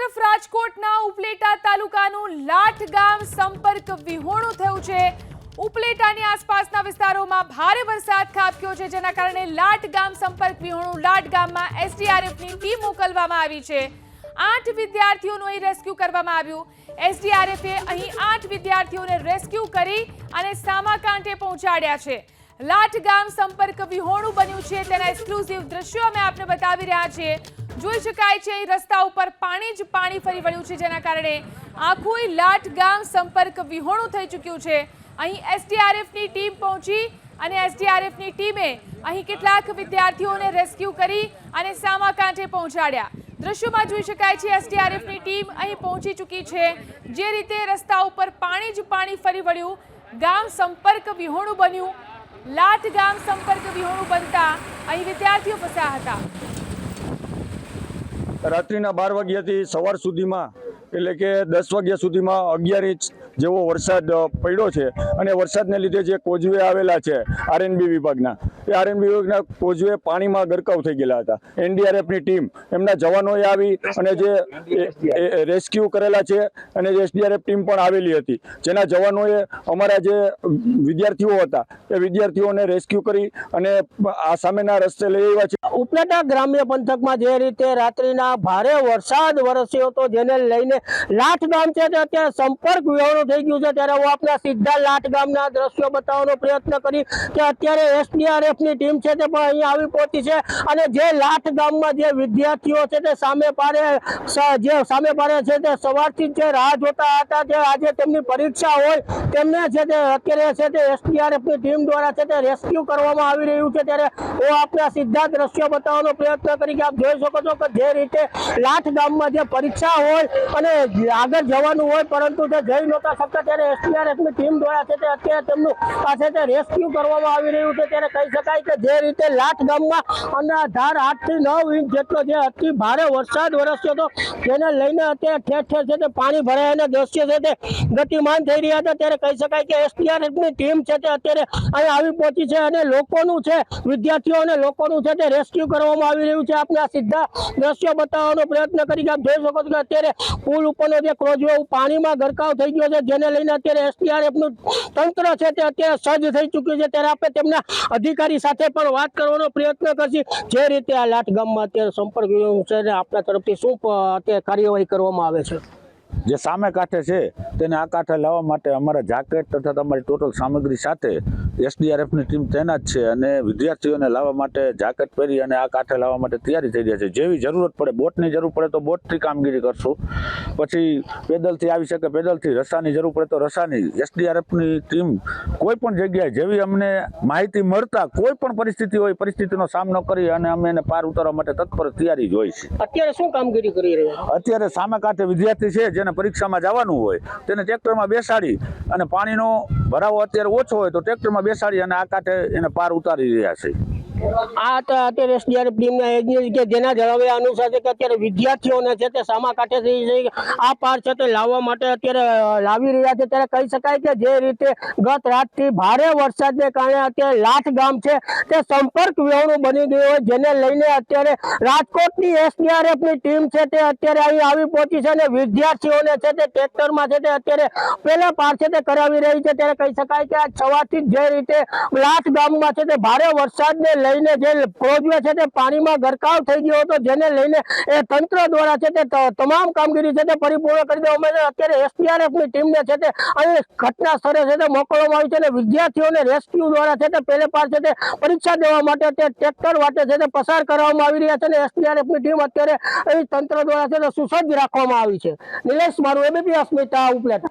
તરફ રાજકોટના ઉપલેટા તાલુકાનું લાઠ ગામ સંપર્ક વિહોણું થયું છે। ઉપલેટાની આસપાસના વિસ્તારોમાં ભારે વરસાદ ખાબક્યો છે, જેના કારણે લાઠ ગામ સંપર્ક વિહોણું લાઠ ગામમાં એસડીઆરએફની ટીમ મોકલવામાં આવી છે। 8 વિદ્યાર્થીઓનું અહીં રેસ્ક્યુ કરવામાં આવ્યું। એસડીઆરએફે અહીં 8 વિદ્યાર્થીઓને રેસ્ક્યુ કરી અને સામાકાંઠે પહોંચાડ્યા છે। લાઠ ગામ સંપર્ક વિહોણું બન્યું છે, તેના એક્સક્લુઝિવ દ્રશ્યો અમે આપને બતાવી રહ્યા છીએ। જોઈ શકાય છે અહીં રસ્તા ઉપર પાણી જ પાણી ફરી વળ્યું છે, જેના કારણે આખું લાઠ ગામ સંપર્ક વિહોણું થઈ ચૂક્યું છે। અહીં એસડીઆરએફની ટીમ પહોંચી અને એસડીઆરએફની ટીમે અહીં કેટલાક વિદ્યાર્થીઓને રેસ્ક્યુ કરી અને સામાકાંઠે પહોંચાડ્યા। દ્રશ્યોમાં જોઈ શકાય છે એસડીઆરએફની ટીમ અહીં પહોંચી ચૂકી છે। જે રીતે રસ્તા ઉપર પાણી જ પાણી ફરી વળ્યું, ગામ સંપર્ક વિહોણું બન્યું। લાઠ ગામ સંપર્ક વિહોણું બનતા અહીં વિદ્યાર્થીઓ ફસ્યા હતા। રાત્રિના 12 વાગ્યાથી સવાર સુધીમાં એટલે કે 10 વાગ્યા સુધીમાં 11 ઇંચ જેવો વરસાદ પડ્યો છે અને વરસાદને લીધે જે કોઝવે આવેલા છે આરએનબી વિભાગના, એ આરએનબી વિભાગના કોઝવે પાણીમાં ગરકાવ થઈ ગયેલા હતા। એનડીઆરએફની ટીમ, એમના જવાનોએ આવી અને જે રેસ્ક્યુ કરેલા છે અને જે એસડીઆરએફ ટીમ પણ આવેલી હતી, જેના જવાનોએ અમારા જે વિદ્યાર્થીઓ હતા એ વિદ્યાર્થીઓને રેસ્ક્યુ કરી અને આ સામેના રસ્તે લઈ આવ્યા છે। ઉપલેટા ગ્રામ્ય પંથકમાં જે રીતે રાત્રિના ભારે વરસાદ વરસ્યો હતો, જેને લઈને લાઠ ગામ છે તે અત્યારે સંપર્ક વિહોણું થઈ ગયું છે, ત્યારે હું આપણા સીધા લાઠ ગામના દ્રશ્યો બતાવવાનો પ્રયત્ન કરી કે અત્યારે એસડીઆરએફની ટીમ છે તે પણ અહીં આવી પહોંચી છે અને જે લાઠ ગામમાં જે વિદ્યાર્થીઓ છે તે સામે પારે છે તે સવારથી જે રાહ જોતા હતા, જે આજે તેમની પરીક્ષા હોય તેમને છે તે અત્યારે છે તે એસડીઆરએફની ટીમ દ્વારા છે તે રેસ્ક્યુ કરવામાં આવી રહ્યું છે। ત્યારે હું આપણા સીધા દ્રશ્યો બતાવવાનો પ્રયત્ન કરી કે આપ જોઈ શકો છો કે જે રીતે લાઠ ગામમાં જે પરીક્ષા હોય અને આગળ જવાનું હોય પરંતુ તે જઈ નહોતા શકતા, ત્યારે એસડીઆરએફની ટીમ દ્વારા છે તે અત્યારે તેમનું પાસે તે રેસ્ક્યુ કરવામાં આવી રહ્યું છે। ત્યારે કહી શકાય કે જે રીતે લાઠ ગામમાં અનરાધાર 8 થી 9 ઇંચ જેટલો જે અતિ ભારે વરસાદ વરસ્યો હતો, જેને લઈને અત્યારે ઠેર ઠેર છે તે પાણી ભરાયાના દ્રશ્યો છે તે ગતિમાન થઈ રહ્યા હતા। ત્યારે કહી શકાય કે એસડીઆરએફની ટીમ છે તે અત્યારે અહીં આવી પહોંચી છે અને લોકોનું છે, વિદ્યાર્થીઓ અને લોકોનું છે તે રેસ્ક્યુ કરવામાં આવી રહ્યું છે। આપણે આ સીધા દ્રશ્યો બતાવવાનો પ્રયત્ન કરી કે આપ જોઈ શકો છો કે અત્યારે પુલ ઉપરનો જે કોઝવે પાણીમાં ગરકાવ થઈ ગયો છે, જેને લઈને અત્યારે એસડીઆરએફનું તંત્ર છે તે અત્યારે સજ્જ થઈ ચૂક્યું છે। ત્યારે આપણે તેમના અધિકારી સાથે પણ વાત કરવાનો પ્રયત્ન કરશી। જે રીતે આ લાઠ ગામમાં અત્યારે સંપર્ક છે, આપણા તરફથી શું અત્યારે કાર્યવાહી કરવામાં આવે છે? જે સામે કાંઠે છે તેને આ કાંઠે લાવવા માટે અમારા જાકેટ તથા તમારી ટોટલ સામગ્રી સાથે એસડીઆરએફની ટીમ તૈનાત છે અને વિદ્યાર્થીઓને લાવવા માટે જાકેટ પહેરી અને આ કાંઠે લાવવા માટે તૈયારી થઈ રહ્યા છે। જેવી જરૂરત પડે, બોટની જરૂર પડે તો બોટથી કામગીરી કરશું, પછી પેદલથી આવી શકે પેદલથી, રસાની જરૂર પડે તો રસાની। એસડીઆરએફની ટીમ કોઈ પણ જગ્યાએ જેવી અમને માહિતી મળતા કોઈ પણ પરિસ્થિતિ હોય, પરિસ્થિતિનો સામનો કરી અને અમે એને પાર ઉતારવા માટે તત્પર તૈયારી જ હોય છે। અત્યારે શું કામગીરી કરી રહ્યા? અત્યારે સામે કાંઠે વિદ્યાર્થી છે જેને પરીક્ષામાં જવાનું હોય તેને ટ્રેક્ટરમાં બેસાડી અને પાણીનો ભરાવો અત્યારે ઓછો હોય તો ટ્રેક્ટરમાં બેસાડી અને આ કાંઠે એને પાર ઉતારી રહ્યા છે। આ અત્યારે એસડીઆરએફ ટીમના એજન્ટ કે જેના જણાવ્યા અનુસાર છે કે અત્યારે વિદ્યાર્થીઓને છે તે સામા કાંઠેથી આ પાર છે તે લાવવા માટે અત્યારે લાવી રહ્યા છે। ત્યારે કહી શકાય કે જે રીતે ગત રાતથી ભારે વરસાદને કારણે અત્યારે લાઠ ગામ છે તે સંપર્ક વિહોણું બની ગયું હોય, જેને લઈને અત્યારે રાજકોટની એસડીઆરએફની ટીમ છે તે અત્યારે અહીં આવી પહોંચી છે અને વિદ્યાર્થીઓને છે તે ટ્રેક્ટરમાં છે તે અત્યારે પહેલા પાર છે તે કરાવી રહી છે। ત્યારે કહી શકાય કે આ સવારથી જે રીતે લાઠ ગામમાં છે તે ભારે વરસાદને લઈને જે કોઝવે છે તે પાણીમાં ગરકાવ થઈ ગયો હતો, જેને લઈને એ તંત્ર દ્વારા છે તે તમામ કામગીરી છે તે પરિપૂર્ણ કરી દેવામાં આવી છે। અત્યારે એસડીઆરએફની ટીમને છે તે અહીં ઘટના સ્થળે છે તે મોકલવામાં આવી છે અને વિદ્યાર્થીઓને રેસ્ક્યુ દ્વારા છે તે પહેલે પાર છે તે પરીક્ષા દેવા માટે તે ટ્રેક્ટર વાટે છે તે પસાર કરવામાં આવી રહ્યા છે અને એસડીઆરએફની ટીમ અત્યારે અહીં તંત્ર દ્વારા છે તે સુસજ્જ રાખવામાં આવી છે। નિલેશ મારું, એબીપી અસ્મિતા, ઉપલેટા।